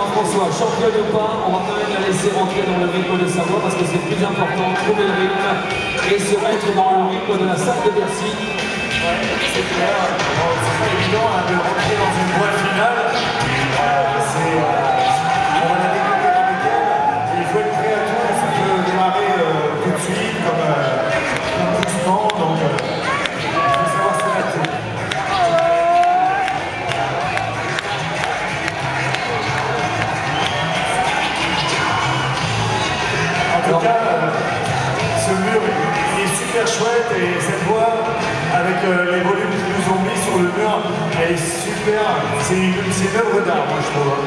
François, championne ou pas, on va quand même la laisser rentrer dans le rythme de sa voix parce que c'est plus important, trouver le rythme et se mettre dans le rythme de la salle de Bercy. Ouais, c'est clair, c'est pas évident hein, de rentrer dans une voie finale. On va la découvrir avec elle, et il faut être prêt à tout, ça peut démarrer tout de suite, comme doucement, donc il faut savoir s'adapter. En tout cas, ce mur il est super chouette et cette voie, avec les volumes qu'ils nous ont mis sur le mur, elle est super, c'est une œuvre d'art, moi je trouve.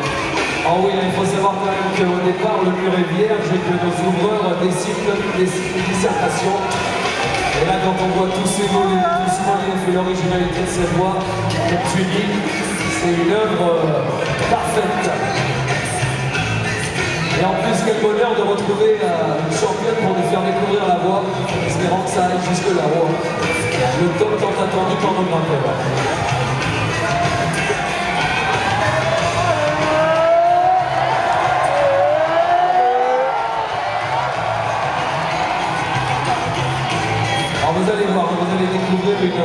Ah oui, il faut savoir quand même qu'au départ, le mur est vierge et que nos ouvreurs décident des dissertations. Et là, quand on voit tous ces volumes, tout ce relief et l'originalité de cette voix, comme tu dis, c'est une œuvre parfaite. Et en plus, quel bonheur de retrouver une championne pour nous faire découvrir la voix, espérant que ça aille jusque là-haut. Le top tant attendu par nos grimpeurs. Alors vous allez voir, vous allez découvrir une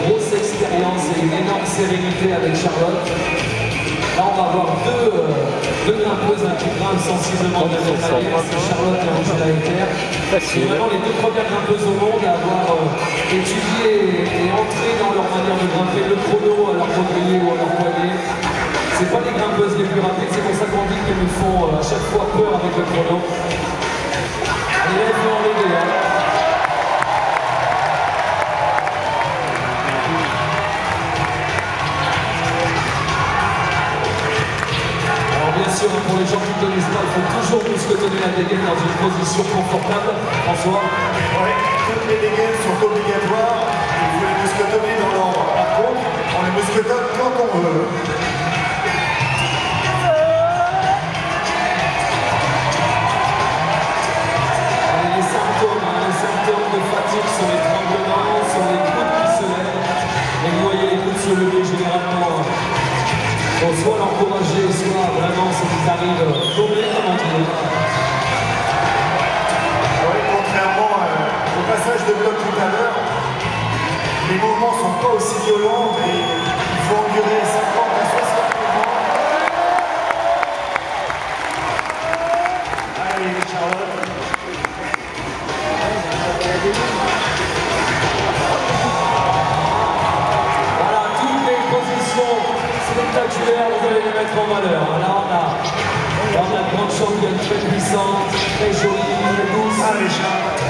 grosse expérience et une énorme sérénité avec Charlotte. Là, on va avoir deux grimpeuses qui grimpent sensiblement de la même manière, c'est Charlotte et Angela Ecker. C'est vraiment les deux premières grimpeuses au monde à avoir étudié et entré dans leur manière de grimper le chrono à leur poignet ou à leur poignet. C'est pas les grimpeuses les plus rapides, c'est pour ça qu'on dit qu'elles nous font à chaque fois peur avec le chrono. Et là, il faut enlever, hein. Pour les gens qui ne connaissent pas, il faut toujours mousquetonner la dégaine dans une position confortable. François? Oui, toutes les dégaines sont obligatoires. Il faut les mousquetonner dans l'ordre. Par contre, on les mousquetonne quand on veut. Allez, les symptômes de fatigue sont les tremblements, sont les coudes qui se lèvent. Et vous voyez les coudes se lever généralement. Donc soit l'encourager, soit vraiment ça nous arrive tomber comme on dit. Oui, contrairement au passage de bloc tout à l'heure, les mouvements ne sont pas aussi violents, mais il faut endurer 50 à 60 mouvements. Allez, Charlotte. Voilà, toutes les positions spectaculaires, vous allez les mettre en valeur. Là, on a une grande championne très puissante, très jolie, très douce. Allez, Charlotte.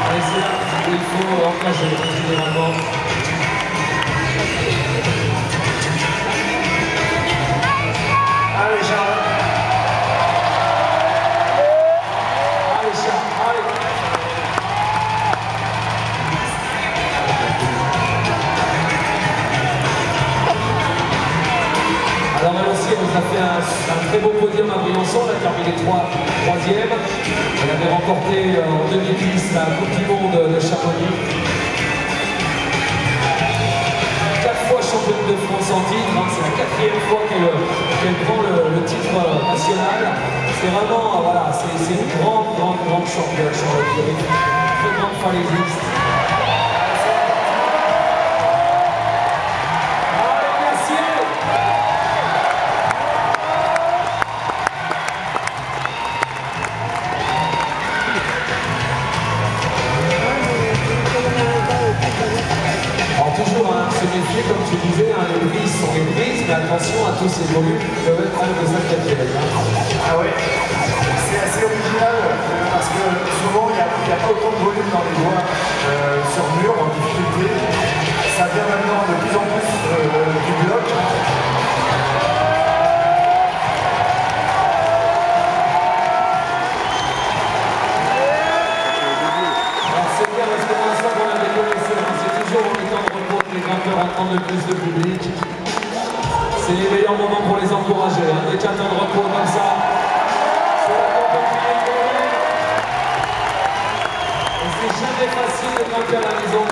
Allez, c'est là où il faut engager, généralement. Allez, Charlotte. Allez, Charles, allez. Alors elle aussi, elle nous a fait un très beau podium à Briançon, elle a terminé troisième. Elle avait remporté en 2010 la Coupe du Monde de Chamonix. 4 fois championne de France en titre, hein, c'est la 4e fois qu'elle prend le titre national. C'est vraiment, voilà, c'est une grande championne, Charlotte Thierry. Très grande falaisiste. Comme tu disais, hein, les brises sont les brises, mais attention à tous ces volumes qui peuvent être quand même de 5 pièces. Ah ouais, c'est assez original parce que souvent il n'y a pas autant de volume dans les voies sur mur en difficulté. Ça vient maintenant de plus en plus du bloc. Alors c'est bien parce que dans ça qu'on a déconnaissé, c'est toujours en étant de repos que les grimpeurs entendent le plus de public. C'est les meilleurs moments pour les encourager. Hein. Dès qu'un temps de repos comme ça, c'est la compétition. Et c'est jamais facile de grimper à la maison.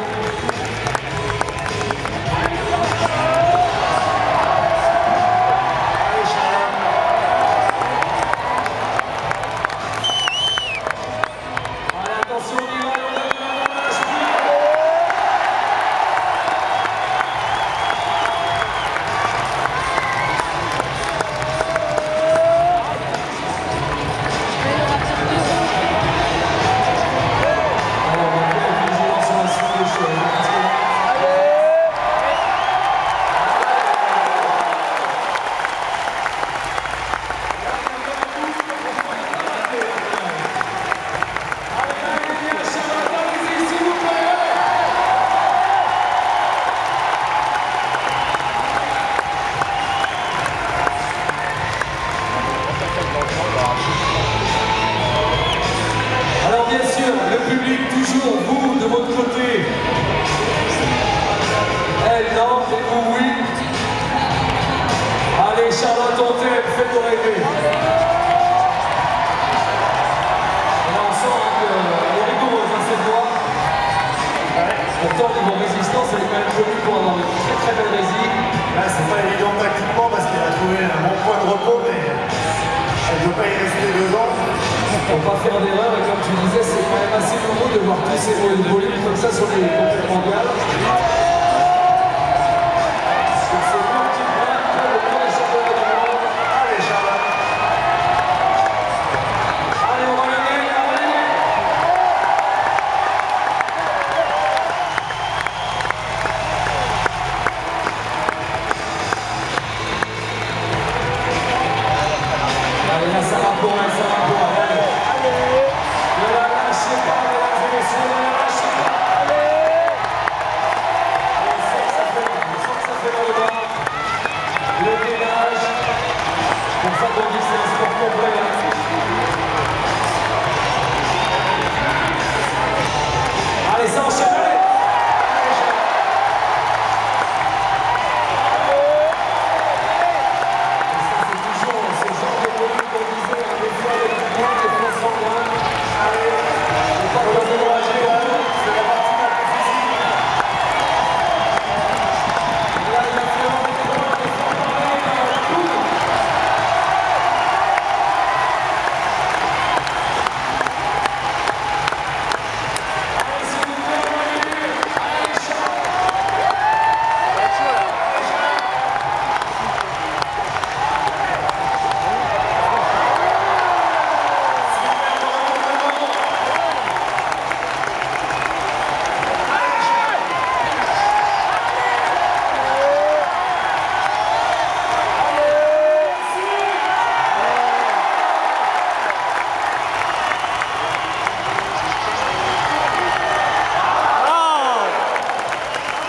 Dentelle, faites-nous rêver. Et là, on sent qu'elle est rigoureuse, cette voix. Pourtant, au niveau résistance, elle est quand même connue pour avoir une très très belle résine. Là, c'est pas évident tactiquement parce qu'elle a trouvé un bon point de repos, mais elle ne peut pas y rester 2 ans. Faut pas faire d'erreur, et comme tu disais, c'est quand même assez nouveau de voir tous ces volumes comme ça sur les compétitions mondiales. C'est bon qui prend pour le premier championnat du monde. Allez, Charlotte. Allez, on va l'aider, on va l'aider. Allez, là, ça va pour elle, ça va pour elle. Ne la lâchez pas, mesdames et messieurs, ne la lâchez pas. On sent que ça fait dans le bas. Le gainage. C'est pour ça qu'on dit que c'est un sport complet. Allez, ça enchaîne, allez.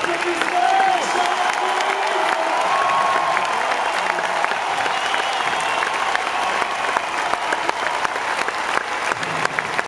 Thank you.